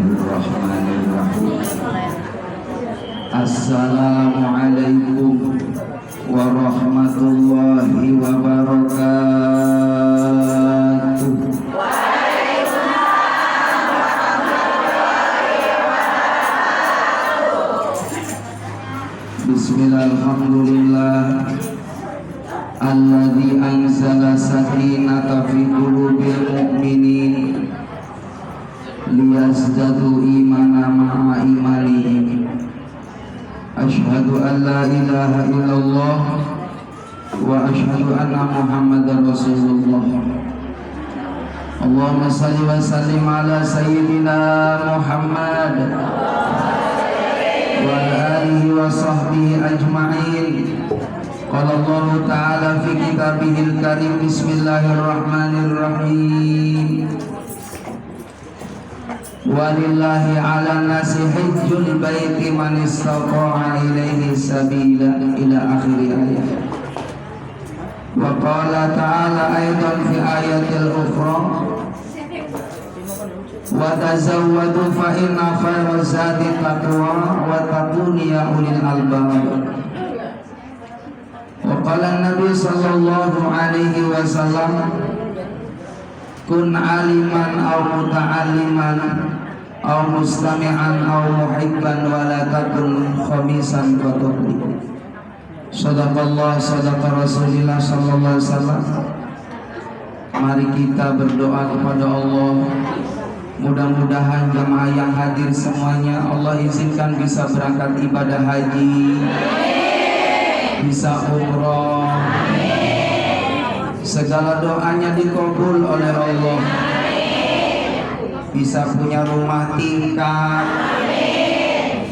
Bismillahirrahmanirrahim. Assalamualaikum warahmatullahi wabarakatuh. Bismillahirrahmanirrahim. Alladzi anzala sakinata fi qulubil mu'minin liyazdadu imana ma'a imanihim. Asyhadu an la ilaha illallah wa asyhadu anna Muhammadar Rasulullah. Allahumma salli wa sallim ala sayyidina Muhammad wa alihi wa sahbihi ajma'in. Qala Allah Ta'ala fi kitabihil karim. Bismillahirrahmanirrahim. Walillahi 'alan nasi hajjul baiti man istata'a ilaihi sabila ila akhir ayat. Wa qala ta'ala aidan fi ayatil ukhra wa tazawwadu fa inna khairaz zadi taqwa wa taquni ya ulil albab. Wa qala an-nabi sallallahu alaihi wasallam kun aliman aw muta'alliman aw mustami'an aw muhibban wa la takun khamisan wa tuqli. Sadaqallah sadaqa Rasulillah sallallahu alaihi wasallam. Mari kita berdoa kepada Allah. Mudah-mudahan jemaah yang hadir semuanya Allah izinkan bisa berangkat ibadah haji, bisa umroh, segala doanya dikabul oleh Allah, bisa punya rumah tingkat,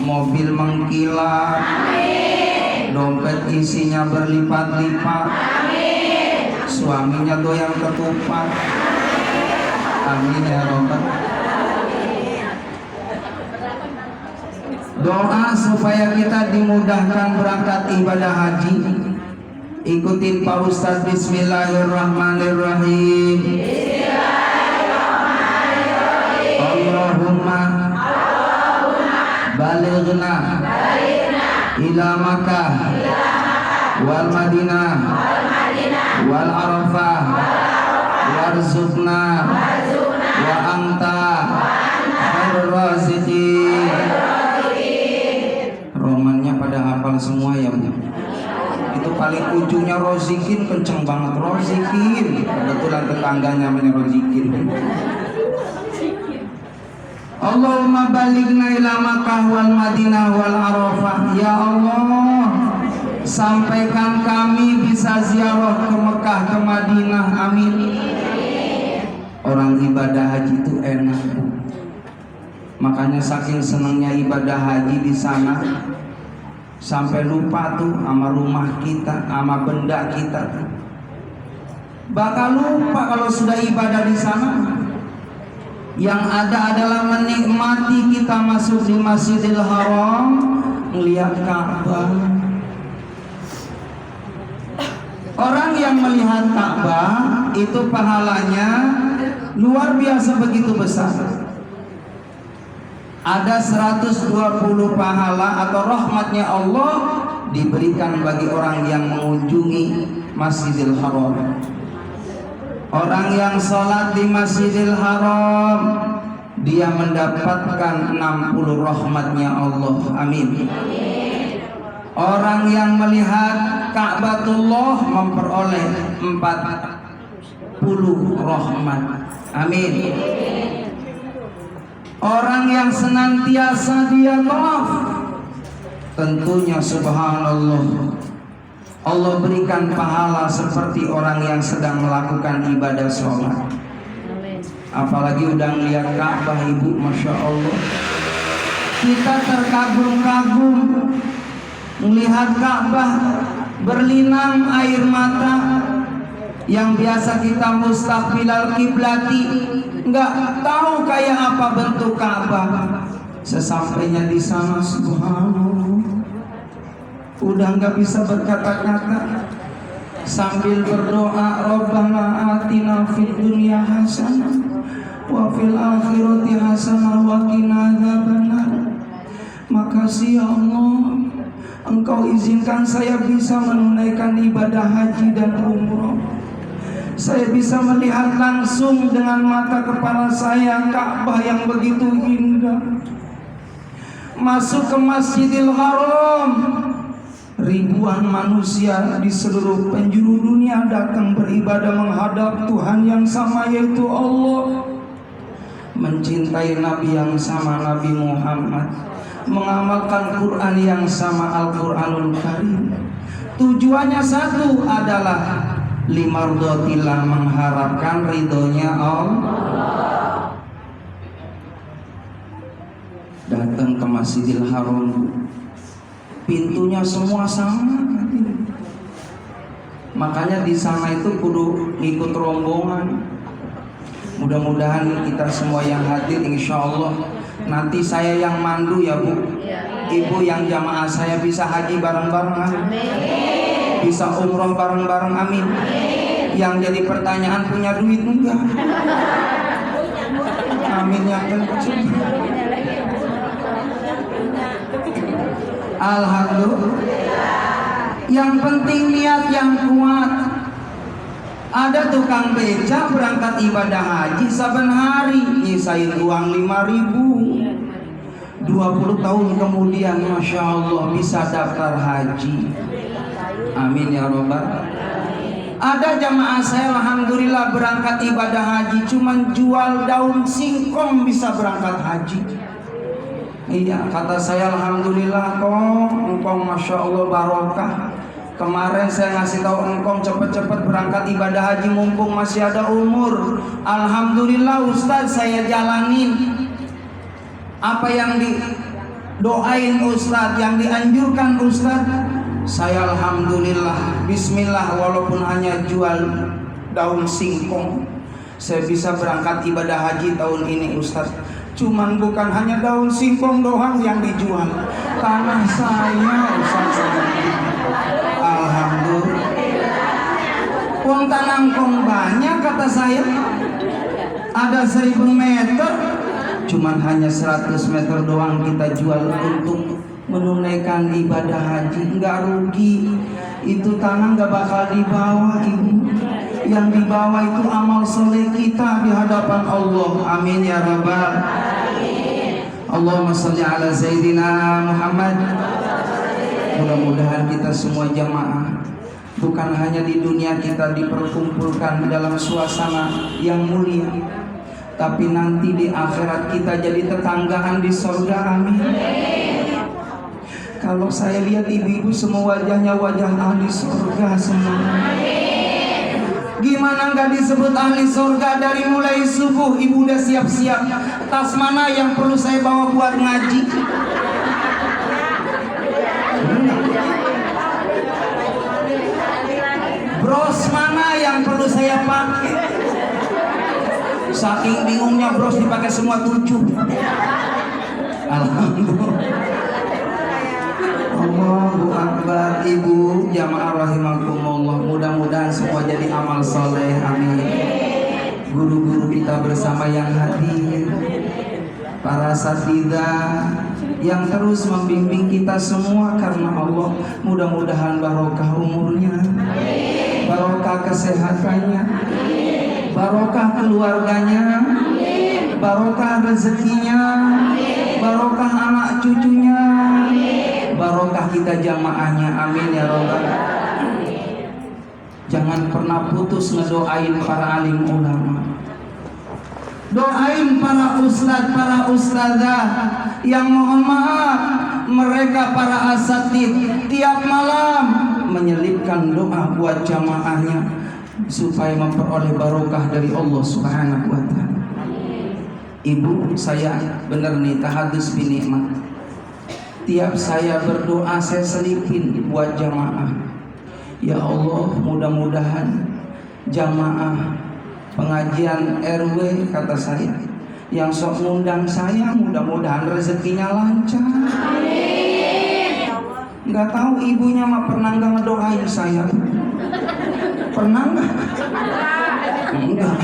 mobil mengkilat, dompet isinya berlipat-lipat, suaminya doyan ketupat. Amin ya Rabbal. Doa supaya kita dimudahkan berangkat ibadah haji. Ikutin Pak Ustadz. Bismillahirrahmanirrahim. Allahumma balighna ila Makkah wal Madinah wal Arafah warzuqna wa anta khairur raziqin. Romannya pada hafal semua ya. Itu paling ujungnya rozikin, kenceng banget rozikin. Kebetulan tetangganya namanya rozikin. Allahumma balighna ila Makkah wal Madinah wal Arafah. Ya Allah, sampaikan kami bisa ziarah ke Mekah, ke Madinah. Amin. Orang ibadah haji itu enak. Makanya saking senangnya ibadah haji di sana, sampai lupa tuh sama rumah kita, sama benda kita. Bakal lupa kalau sudah ibadah di sana. Yang ada adalah menikmati kita masuk di Masjidil Haram, melihat Ka'bah. Orang yang melihat Ka'bah itu pahalanya luar biasa begitu besar. Ada 120 pahala atau rahmatnya Allah diberikan bagi orang yang mengunjungi Masjidil Haram. Orang yang sholat di Masjidil Haram, dia mendapatkan 60 rahmatnya Allah. Amin. Orang yang melihat Ka'batullah memperoleh 40 rahmat. Amin. Orang yang senantiasa dia tawaf, tentunya subhanallah, Allah berikan pahala seperti orang yang sedang melakukan ibadah sholat. Apalagi udah melihat Ka'bah, ibu, masya Allah, kita terkagum-kagum melihat Ka'bah, berlinang air mata. Yang biasa kita mustaqbilal kiblati, nggak tahu kayak apa bentuk Ka'bah. Sesampainya di sana, subhanallah, udah nggak bisa berkata-kata, sambil berdoa, Rabbana atina fid dunya hasanah wa fil akhirati hasanah wa qina adzabannar. Makasih ya Allah, Engkau izinkan saya bisa menunaikan ibadah haji dan umroh. Saya bisa melihat langsung dengan mata kepala saya Ka'bah yang begitu indah. Masuk ke Masjidil Haram, ribuan manusia di seluruh penjuru dunia datang beribadah menghadap Tuhan yang sama, yaitu Allah. Mencintai Nabi yang sama, Nabi Muhammad, mengamalkan Quran yang sama, Al-Quranul Karim. Tujuannya satu adalah limardhatillah, mengharapkan ridhonya Allah. Datang ke Masjidil Haram, pintunya semua sama. Makanya di sana itu kudu ikut rombongan. Mudah-mudahan kita semua yang hadir, insya Allah nanti saya yang mandu ya Bu. Ibu yang jamaah saya bisa haji bareng-bareng, amin. Bisa umroh bareng-bareng, amin. Yang jadi pertanyaan, punya duit enggak? Amin yang kecil. Alhamdulillah. Yang penting niat yang kuat. Ada tukang beca berangkat ibadah haji saben hari nyisain uang 5.000. 20 tahun kemudian Masya Allah bisa daftar haji. Amin ya Rabbal. Ada jamaah saya alhamdulillah berangkat ibadah haji cuman jual daun singkong bisa berangkat haji. Iya, kata saya alhamdulillah engkong Masya Allah barokah. Kemarin saya ngasih tahu engkong cepet-cepet berangkat ibadah haji mumpung masih ada umur. Alhamdulillah Ustaz, saya jalanin apa yang didoain Ustaz, yang dianjurkan Ustaz. Saya alhamdulillah, bismillah, walaupun hanya jual daun singkong, saya bisa berangkat ibadah haji tahun ini Ustaz. Cuman bukan hanya daun singkong doang yang dijual, tanah saya Ustaz. Alhamdulillah. Uang tanangkong banyak kata saya. Ada 1.000 meter, cuman hanya 100 meter doang kita jual untuk menunaikan ibadah haji. Enggak rugi. Itu tanah enggak bakal dibawa Ibu. Yang dibawa itu amal soleh kita di hadapan Allah. Amin ya Rabbal. Allahumma sholli ala Sayyidina Muhammad. Mudah-mudahan kita semua jamaah bukan hanya di dunia kita diperkumpulkan dalam suasana yang mulia, tapi nanti di akhirat kita jadi tetanggaan di surga. Amin. Kalau saya lihat ibu-ibu semua wajahnya wajah ahli surga semua. Gimana nggak disebut ahli surga? Dari mulai subuh ibu udah siap-siap. Tas mana yang perlu saya bawa buat ngaji? Bros mana yang perlu saya pakai? Saking bingungnya bros dipakai semua 7. Alhamdulillah. Allahu Akbar. Ibu jamaah rahimakumullah, mudah-mudahan semua jadi amal soleh. Amin. Guru-guru kita bersama yang hadir, para asatidzah yang terus membimbing kita semua karena Allah, mudah-mudahan barokah umurnya, barokah kesehatannya, barokah keluarganya, barokah rezekinya, barokah anak cucunya, barokah kita jamaahnya. Amin ya Rabbal. Jangan pernah putus ngedoain para alim ulama, doain para ustadz, para ustadzah yang mohon maaf mereka para asatidz tiap malam menyelipkan doa buat jamaahnya supaya memperoleh barokah dari Allah Subhanahu wa Ta'ala. Ibu, saya benar nih tahadus binikmat. Tiap saya berdoa saya selipin buat jamaah. Ya Allah, mudah-mudahan jamaah pengajian RW kata saya yang sok ngundang saya, mudah-mudahan rezekinya lancar. Amin. Nggak tahu ibunya mah pernah nggak ngedoain saya? Pernah nggak? Enggak.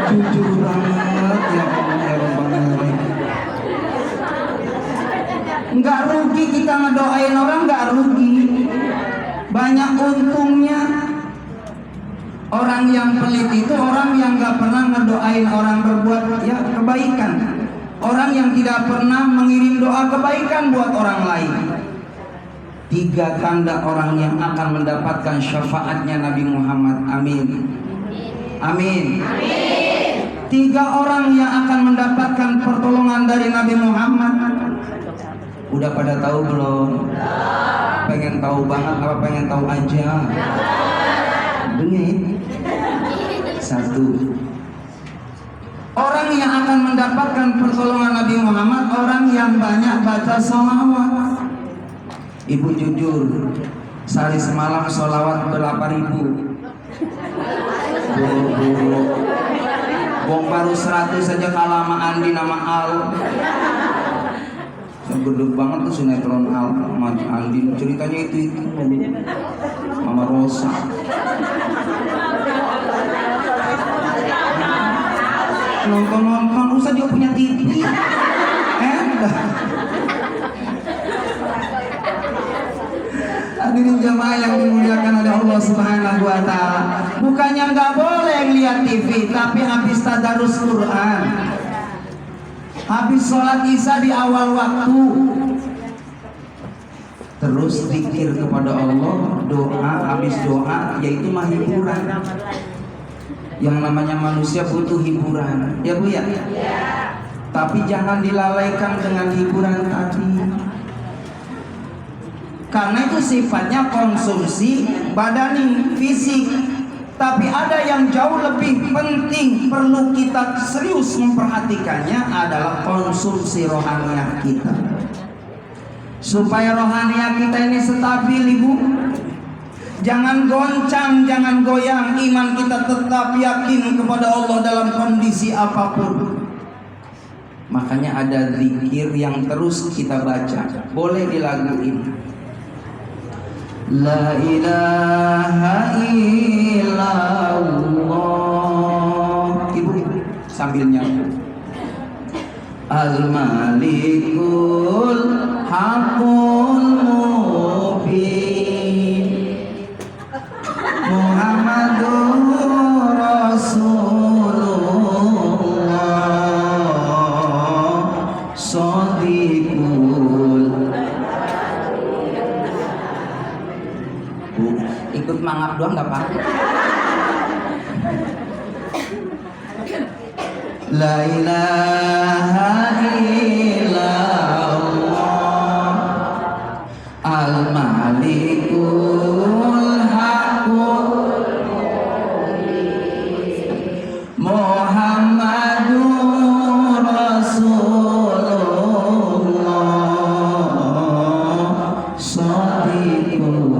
Jujur banget ya Allah ya Rabbal Alamin. Nggak rugi kita ngedoain orang, nggak rugi. Banyak untungnya. Orang yang pelit itu orang yang nggak pernah ngedoain orang berbuat ya kebaikan. Orang yang tidak pernah mengirim doa kebaikan buat orang lain. 3 tanda orang yang akan mendapatkan syafaatnya Nabi Muhammad. Amin. Amin. 3 orang yang akan mendapatkan pertolongan dari Nabi Muhammad. Udah pada tahu belum? Pengen tahu banget apa pengen tahu aja? Dengar. 1. Orang yang akan mendapatkan pertolongan Nabi Muhammad, orang yang banyak baca sholawat. Ibu jujur, sehari semalam sholawat berapa ribu? Buru-buru. Wong baru 100 saja kalah sama Andi nama Al. Gede banget tuh sinetron Al sama Andi. Ceritanya itu Mama Rosa. Nonton usah juga punya TV. Hadirin jamaah yang dimuliakan oleh Allah Subhanahu wa taala. Bukannya nggak boleh lihat TV, tapi habis tadarus Quran, habis sholat Isya di awal waktu, terus zikir kepada Allah, doa, habis doa, yaitu mah hiburan. Yang namanya manusia butuh hiburan, ya Bu ya? Tapi jangan dilalaikan dengan hiburan tadi. Karena itu sifatnya konsumsi badani, fisik. Tapi ada yang jauh lebih penting, perlu kita serius memperhatikannya, adalah konsumsi rohaniah kita. Supaya rohaniah kita ini stabil, Ibu. Jangan goncang, jangan goyang. Iman kita tetap yakin kepada Allah dalam kondisi apapun. Makanya ada zikir yang terus kita baca. Boleh dilaguin. La ilaha illallah. Ibu sambil nyanyi. Al-Malikul Haqqul Mubin Muhammadur Rasulullah Shadiqul. Ikut mangap doang gak apa-apa. La ilaha illallah Al-Malikul Haqqul Muhammadur Rasulullah Shadiqul.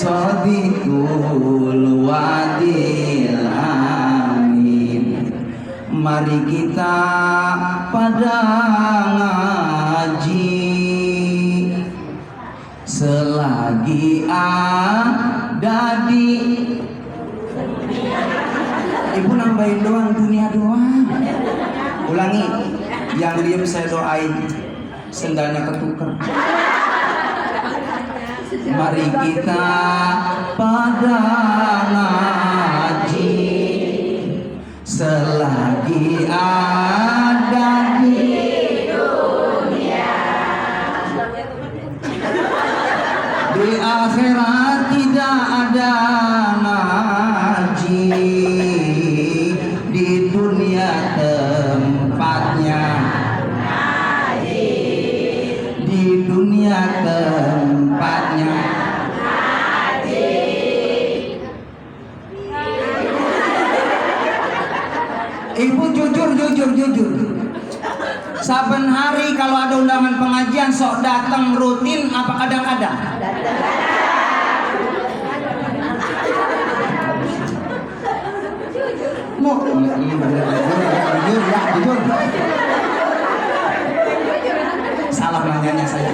Shadiqul wadil amin. Mari kita pada ngaji selagi ada di. Ibu nambahin doang, dunia doang. Ulangi, yang diem saya doain, sendalnya ketuker. Mari kita pada ngaji selagi ada di dunia. Di akhirat tidak ada ngaji, di dunia tempatnya ngaji, di dunia tempatnya. Ibu jujur. Saben hari kalau ada undangan pengajian sok datang rutin apa kadang-kadang? Jujur. Salah nanyanya saya.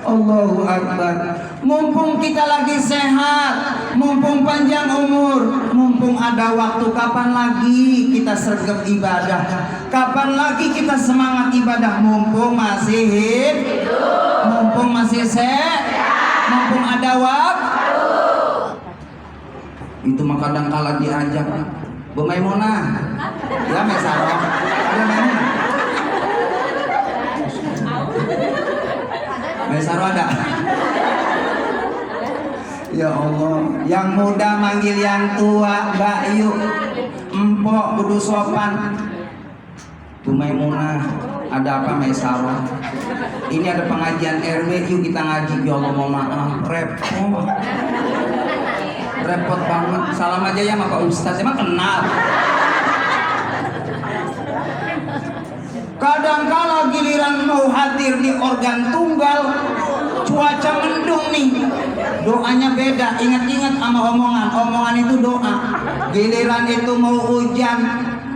Allahu Akbar. Mumpung kita lagi sehat, mumpung panjang umur, mumpung ada waktu, kapan lagi kita sergap ibadah? Kapan lagi kita semangat ibadah? Mumpung masih hidup, mumpung masih sehat, mumpung ada waktu. Itu mah kadang kala diajak Bu Maimunah, ya Mesaro, ada Maimunah. Mesaro ada. Ya Allah, yang muda manggil yang tua, Mbak Yu, empok kudu sopan. Bu Maimunah, ada apa Mesaro? Ini ada pengajian RW, yuk kita ngaji. Ya Allah, mohon maaf, repot banget. Salam aja ya sama Pak Ustadz, emang kenal. Kadang-kala giliran mau hadir di organ tunggal, cuaca mendung nih, doanya beda. Ingat-ingat sama omongan itu doa. Giliran itu mau hujan,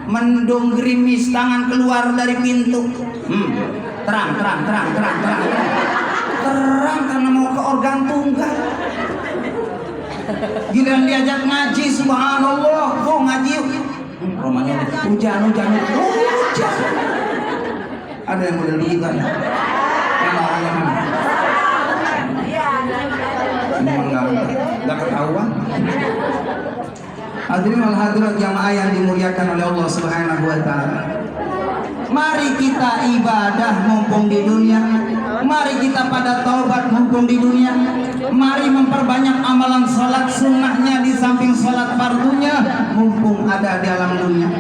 mendung gerimis, tangan keluar dari pintu, terang karena mau ke organ tunggal. Giliran diajak ngaji, subhanallah, ngaji yuk. Romanya hujan. Ada yang model begitu kan? Memang nggak ketahuan. Hadirin wal hadirat jamaah yang dimuliakan oleh Allah Subhanahu wa taala. Mari kita ibadah mumpung di dunia. Mari kita pada taubat mumpung di dunia. Mari memperbanyak amalan salat sunnahnya di samping salat fardunya mumpung ada di alam dunia.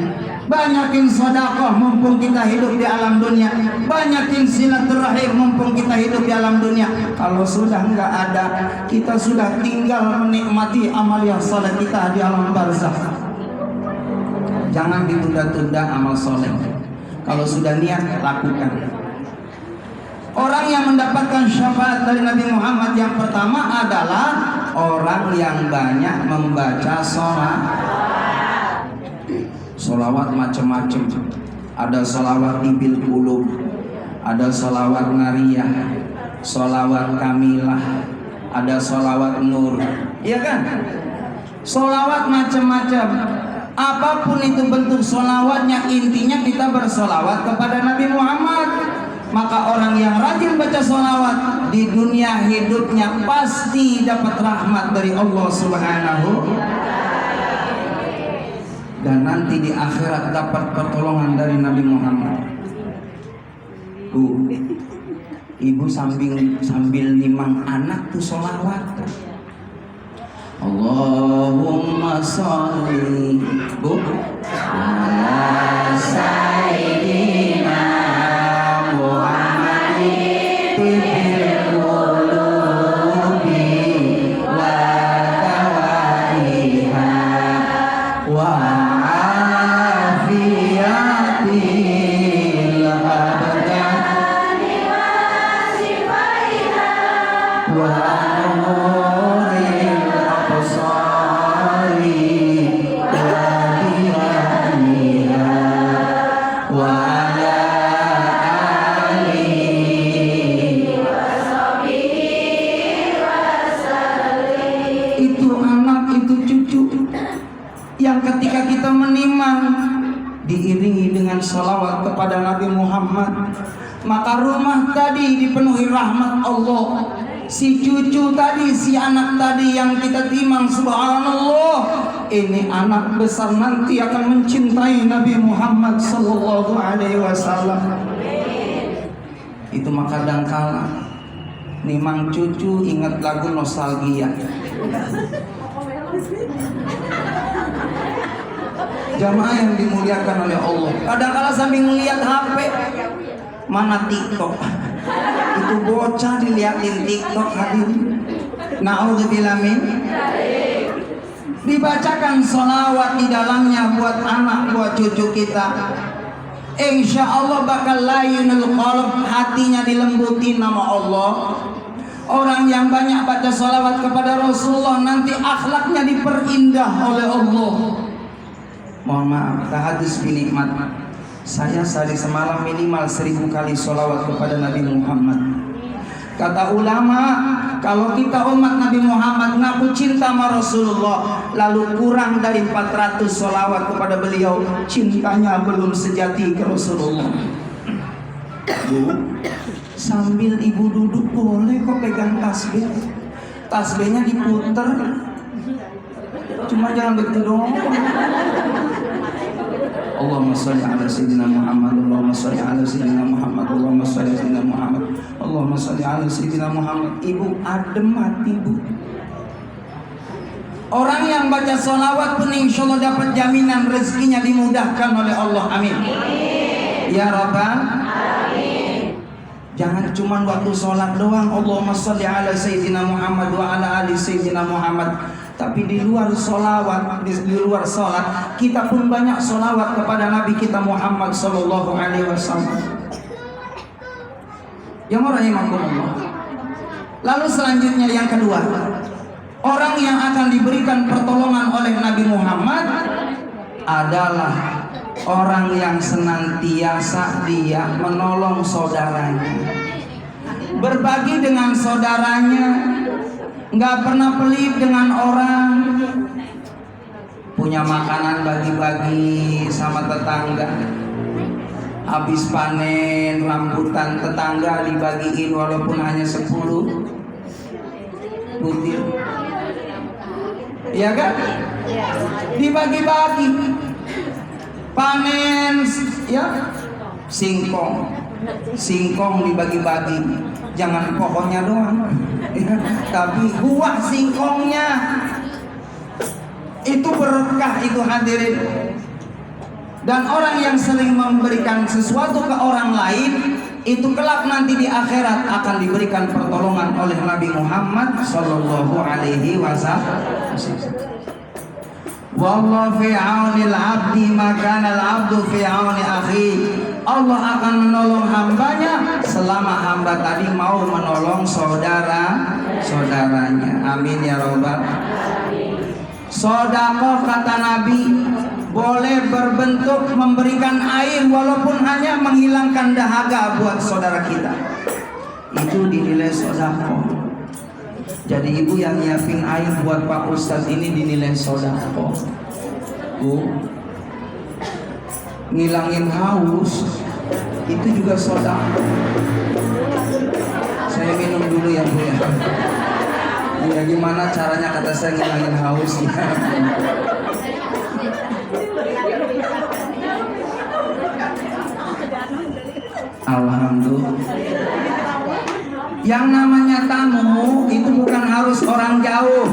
Banyakin sedekah mumpung kita hidup di alam dunia. Banyakin silaturahim mumpung kita hidup di alam dunia. Kalau sudah enggak ada, kita sudah tinggal menikmati amal yang saleh kita di alam barzakh. Jangan ditunda-tunda amal soleh. Kalau sudah niat, lakukan. Orang yang mendapatkan syafaat dari Nabi Muhammad yang pertama adalah orang yang banyak membaca Sholawat macam-macam. Ada sholawat ibil qulub, ada sholawat nariyah, sholawat kamilah, ada sholawat nur. Iya kan? Sholawat macam-macam. Apapun itu bentuk sholawatnya, intinya kita bersolawat kepada Nabi Muhammad. Maka orang yang rajin baca sholawat di dunia hidupnya pasti dapat rahmat dari Allah Subhanahu, dan nanti di akhirat dapat pertolongan dari Nabi Muhammad. Ibu sambil nimang anak tuh sholawat. Allahumma sholli ala sayyidina Muhammadin tibbil qulubi wa dawaiha wa afiyatil abdani wa sifaiha wa nuril absari wa diraniha wa ala alihi wa sahbihi wa sallim. Itu anak, itu cucu yang ketika kita menimang diiringi dengan sholawat kepada Nabi Muhammad, maka rumah tadi dipenuhi rahmat Allah. Si cucu tadi, si anak tadi yang kita timang, subhanallah, ini anak besar nanti akan mencintai Nabi Muhammad sallallahu alaihi wasallam. Itu maka kadangkala nimang cucu ingat lagu nostalgia. Jamaah yang dimuliakan oleh Allah, kadang-kala sambil melihat HP, mana TikTok, itu bocah dilihatin TikTok hadir. Na'udzubillah min. Dibacakan sholawat di dalamnya buat anak, buat cucu kita. Insya Allah bakal layunul qalb, hatinya dilembutin nama Allah. Orang yang banyak baca sholawat kepada Rasulullah nanti akhlaknya diperindah oleh Allah. Mohon maaf, tahadus binikmat. Saya sehari semalam minimal 1000 kali sholawat kepada Nabi Muhammad. Kata ulama, kalau kita umat Nabi Muhammad ngaku cinta sama Rasulullah, lalu kurang dari 400 sholawat kepada beliau, cintanya belum sejati ke Rasulullah. Bu, sambil ibu duduk boleh kok pegang tasbih. Tasbihnya diputer, cuma jangan begitu doang. Allahumma sholli ala sayyidina Muhammad, Allahumma sholli ala sayyidina Muhammad, Allahumma sholli ala sayyidina Muhammad, Allahumma sholli ala sayyidina Muhammad. Ibu adem hati, Bu. Orang yang baca sholawat pun insya Allah dapat jaminan rezekinya dimudahkan oleh Allah. Amin. Ya Rabbal. Jangan cuma waktu sholat doang Allahumma sholli ala sayyidina Muhammad wa ala ali sayyidina Muhammad. Tapi di luar sholawat, di luar sholat, kita pun banyak sholawat kepada Nabi kita Muhammad sallallahu alaihi wasallam. Yang rahimakumullah. Lalu selanjutnya yang kedua, orang yang akan diberikan pertolongan oleh Nabi Muhammad adalah orang yang senantiasa dia menolong saudaranya, berbagi dengan saudaranya, nggak pernah pelit dengan orang, punya makanan bagi-bagi sama tetangga, habis panen rambutan tetangga dibagiin walaupun hanya 10 butir, ya kan? Dibagi-bagi. Panen ya singkong dibagi-bagi, jangan pohonnya doang tapi buah singkongnya itu berkah, itu hadirin. Dan orang yang sering memberikan sesuatu ke orang lain itu kelak nanti di akhirat akan diberikan pertolongan oleh Nabi Muhammad sallallahu alaihi wasallam. Wallahu fi aunil abdi maka al abdu fi auni akhi. Allah akan menolong hambanya selama hamba tadi mau menolong saudaranya. Amin ya rabbal. Sedekah kata Nabi boleh berbentuk memberikan air walaupun hanya menghilangkan dahaga buat saudara kita. Itu dinilai sedekah. Jadi ibu yang nyiapin air buat Pak Ustadz ini dinilai sedekah. Bu, ngilangin haus itu juga sedekah. Saya minum dulu ya Bu ya. Ya gimana caranya kata saya ngilangin haus ya. Alhamdulillah. Yang namanya tamu itu bukan harus orang jauh.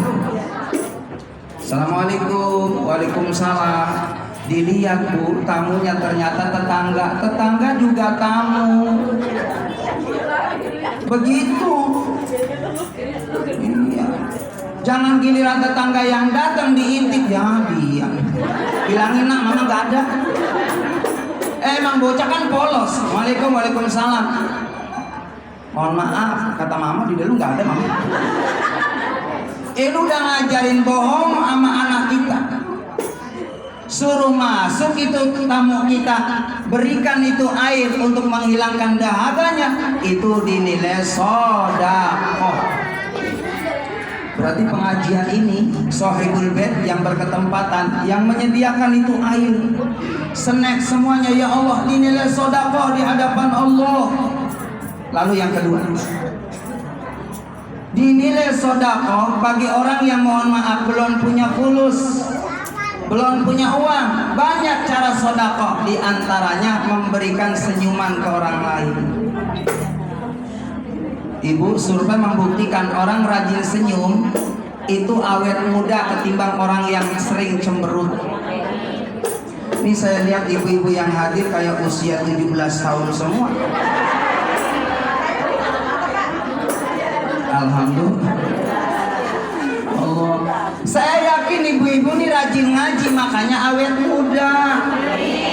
Assalamualaikum, waalaikumsalam. Dilihat Bu, tamunya ternyata tetangga juga tamu. Begitu. Iya. Jangan giliran tetangga yang datang diintip, ya dia. Bilangin nak, mama nggak ada. Emang bocah kan polos. Waalaikumsalam. Mohon maaf, kata mama di dalam nggak ada mama. Lu udah ngajarin bohong sama anak kita. Suruh masuk itu tamu kita, berikan itu air untuk menghilangkan dahaganya, itu dinilai sedekah. Berarti pengajian ini Sohibul Bait yang berketempatan, yang menyediakan itu air, snack semuanya, ya Allah dinilai sedekah di hadapan Allah. Lalu yang kedua, dinilai sedekah bagi orang yang mohon maaf belum punya fulus, belum punya uang. Banyak cara sedekah, di antaranya memberikan senyuman ke orang lain. Ibu, survei membuktikan orang rajin senyum itu awet muda ketimbang orang yang sering cemberut. Ini saya lihat ibu-ibu yang hadir kayak usia 17 tahun semua. Alhamdulillah. Allah. Saya yakin ibu-ibu ini rajin ngaji, makanya awet muda.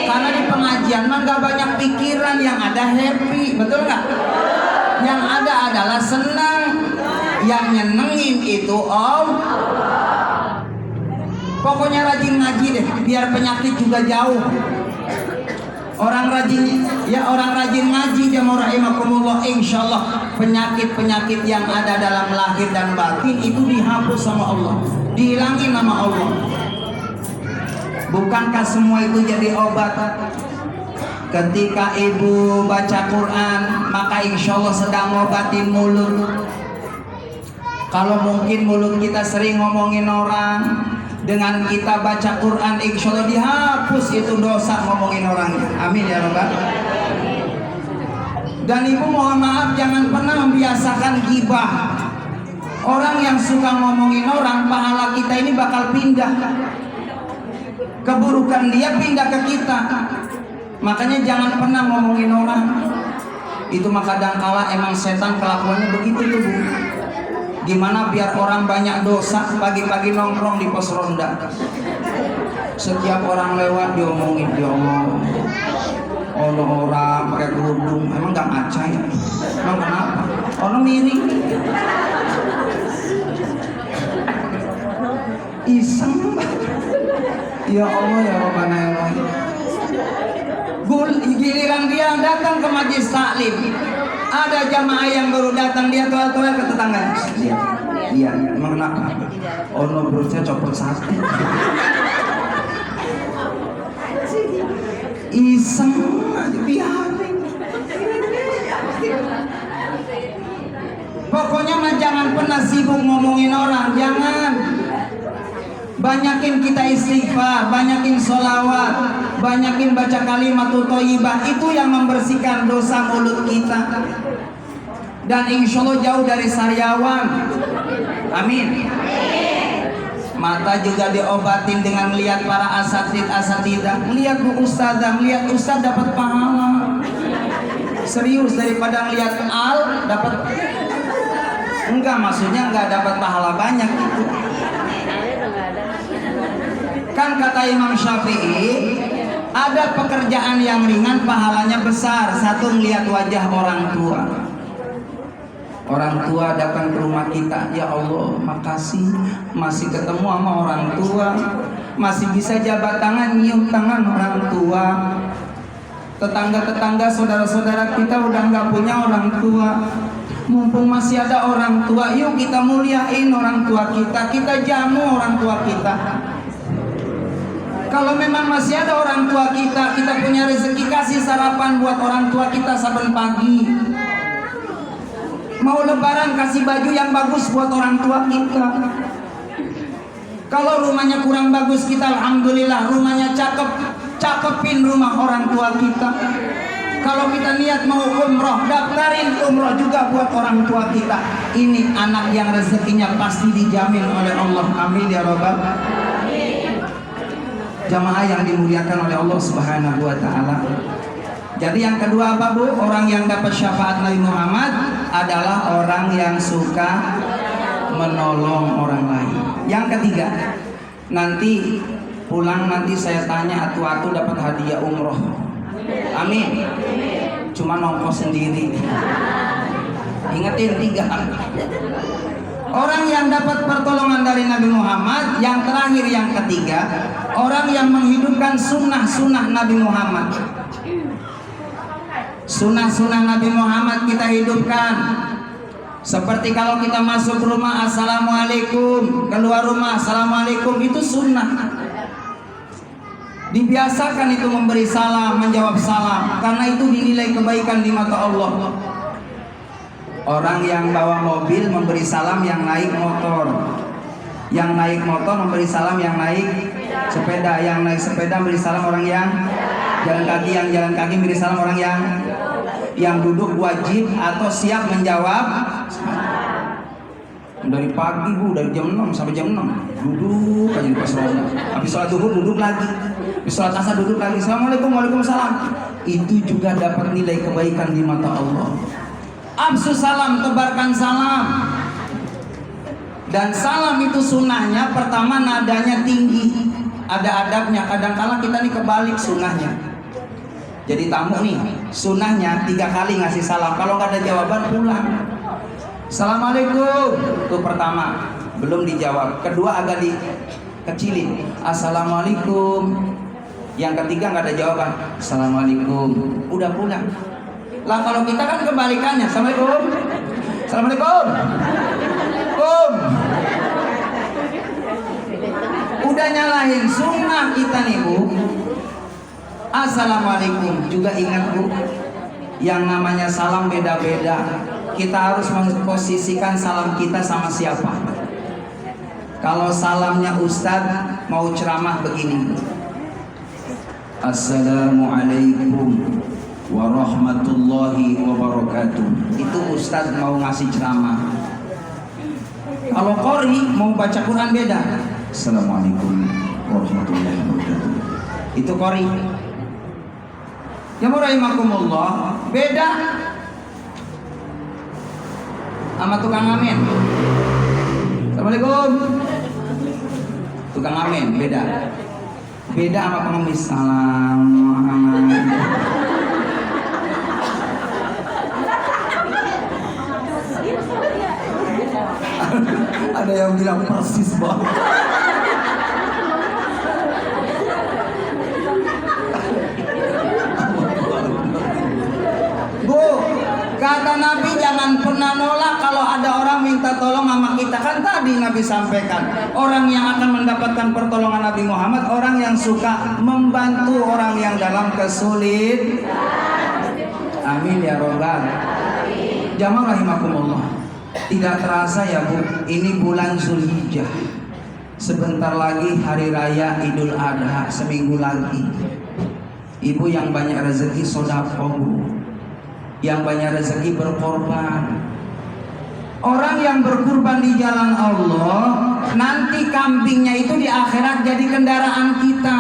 Karena di pengajian mah nggak banyak pikiran, yang ada happy, betul nggak? Yang ada adalah senang. Yang nyenengin itu Allah. Pokoknya rajin ngaji deh, biar penyakit juga jauh. Orang rajin ngaji jamaah rahimakumullah, insyaallah penyakit-penyakit yang ada dalam lahir dan batin itu dihapus sama Allah, dihilangin nama Allah. Bukankah semua itu jadi obat? Ketika ibu baca Quran, maka insyaallah sedang ngobatin mulut. Kalau mungkin mulut kita sering ngomongin orang, dengan kita baca Quran insya Allah dihapus itu dosa ngomongin orangnya. Amin ya Rabbal. Dan ibu mohon maaf, jangan pernah membiasakan ghibah. Orang yang suka ngomongin orang, pahala kita ini bakal pindah, keburukan dia pindah ke kita. Makanya jangan pernah ngomongin orang. Itu maka kadangkala emang setan kelakuannya begitu tuh Bu. Gimana biar orang banyak dosa, pagi-pagi nongkrong di pos ronda, setiap orang lewat diomongin, diomong orang pakai kerudung, emang gak ngaca ya? Emang kenapa? Orang miring, iseng. Ya Allah ya Rabbana ya Rahim. Giliran dia datang ke majlis taklim, ada jamaah yang baru datang, dia toel-toel ke tetangganya. Iya, emang kenapa? Oh no, perutnya copot satu. Iseng aja biarin. Pokoknya mah jangan pernah sibuk ngomongin orang, jangan. Banyakin kita istighfar, banyakin sholawat, banyakin baca kalimat thayyibah, itu yang membersihkan dosa mulut kita. Dan insya Allah jauh dari sariawan. Amin. Mata juga diobatin dengan melihat para asatidah, melihat bu ustazah, melihat ustaz dapat pahala. Serius, daripada melihat al dapat. Enggak, maksudnya enggak dapat pahala banyak itu. Kan kata Imam Syafi'i, ada pekerjaan yang ringan pahalanya besar. Satu, melihat wajah orang tua. Orang tua datang ke rumah kita, ya Allah makasih masih ketemu sama orang tua, masih bisa jabat tangan, nyium tangan orang tua. Tetangga-tetangga, saudara-saudara kita udah nggak punya orang tua, mumpung masih ada orang tua, yuk kita muliain orang tua kita, kita jamu orang tua kita. Kalau memang masih ada orang tua kita, kita punya rezeki, kasih sarapan buat orang tua kita saben pagi. Mau lebaran kasih baju yang bagus buat orang tua kita. Kalau rumahnya kurang bagus, kita alhamdulillah rumahnya cakep, cakepin rumah orang tua kita. Kalau kita niat mau umroh, daftarin umroh juga buat orang tua kita. Ini anak yang rezekinya pasti dijamin oleh Allah. Amin ya Rabbal. Jamaah yang dimuliakan oleh Allah Subhanahu wa taala. Jadi yang kedua apa Bu? Orang yang dapat syafaat Nabi Muhammad adalah orang yang suka menolong orang lain. Yang ketiga, nanti pulang nanti saya tanya atu-atu dapat hadiah umroh. Amin. Cuma nongkos sendiri. Ingetin 3. Orang yang dapat pertolongan dari Nabi Muhammad. Yang terakhir, yang ketiga, orang yang menghidupkan sunnah-sunnah Nabi Muhammad. Sunnah-sunnah Nabi Muhammad kita hidupkan. Seperti kalau kita masuk rumah assalamualaikum, keluar rumah assalamualaikum, itu sunnah. Dibiasakan itu memberi salam, menjawab salam, karena itu dinilai kebaikan di mata Allah. Orang yang bawa mobil memberi salam yang naik motor, yang naik motor memberi salam yang naik sepeda, yang naik sepeda memberi salam orang yang jalan kaki, yang jalan kaki memberi salam orang yang duduk wajib atau siap menjawab. Dari pagi Bu, dari jam 6 sampai jam 6 duduk aja di pos ronda. Habis sholat zuhur duduk lagi, habis sholat asar duduk lagi. Assalamualaikum, waalaikumsalam. Itu juga dapat nilai kebaikan di mata Allah. Absu salam, tebarkan salam. Dan salam itu sunnahnya, pertama nadanya tinggi, ada adabnya. Kadang-kala kita nih kebalik sunnahnya. Jadi tamu nih, sunnahnya 3 kali ngasih salam. Kalau nggak ada jawaban pulang. Assalamualaikum, itu pertama, belum dijawab. Kedua agak dikecilin, assalamualaikum. Yang ketiga nggak ada jawaban, assalamualaikum, udah pulang. Lah kalau kita kan kebalikannya, assalamualaikum, assalamualaikum, udah nyalahin sunnah kita nih Bu. Assalamualaikum juga ingat Bu, yang namanya salam beda-beda. Kita harus memposisikan salam kita sama siapa. Kalau salamnya Ustadz mau ceramah begini, Assalamualaikum warahmatullahi wabarakatuh, itu Ustadz mau ngasih ceramah. Kalau qori mau baca Quran beda, Assalamualaikum warahmatullahi wabarakatuh, itu qori. Ya rahimakumullah, beda sama tukang ngamen. Assalamualaikum, tukang ngamen beda sama pengemis. Salam Muhammad. Ada yang bilang persis banget. Bu, kata Nabi jangan pernah nolak kalau ada orang minta tolong sama kita. Kan tadi Nabi sampaikan, orang yang akan mendapatkan pertolongan Nabi Muhammad, orang yang suka membantu orang yang dalam kesulitan. Amin ya robbal. Jamaah rahimakumullah. Tidak terasa ya Bu, ini bulan Zulhijjah. Sebentar lagi hari raya Idul Adha, seminggu lagi. Ibu yang banyak rezeki sedekah Bu, yang banyak rezeki berkorban. Orang yang berkurban di jalan Allah, nanti kambingnya itu di akhirat jadi kendaraan kita.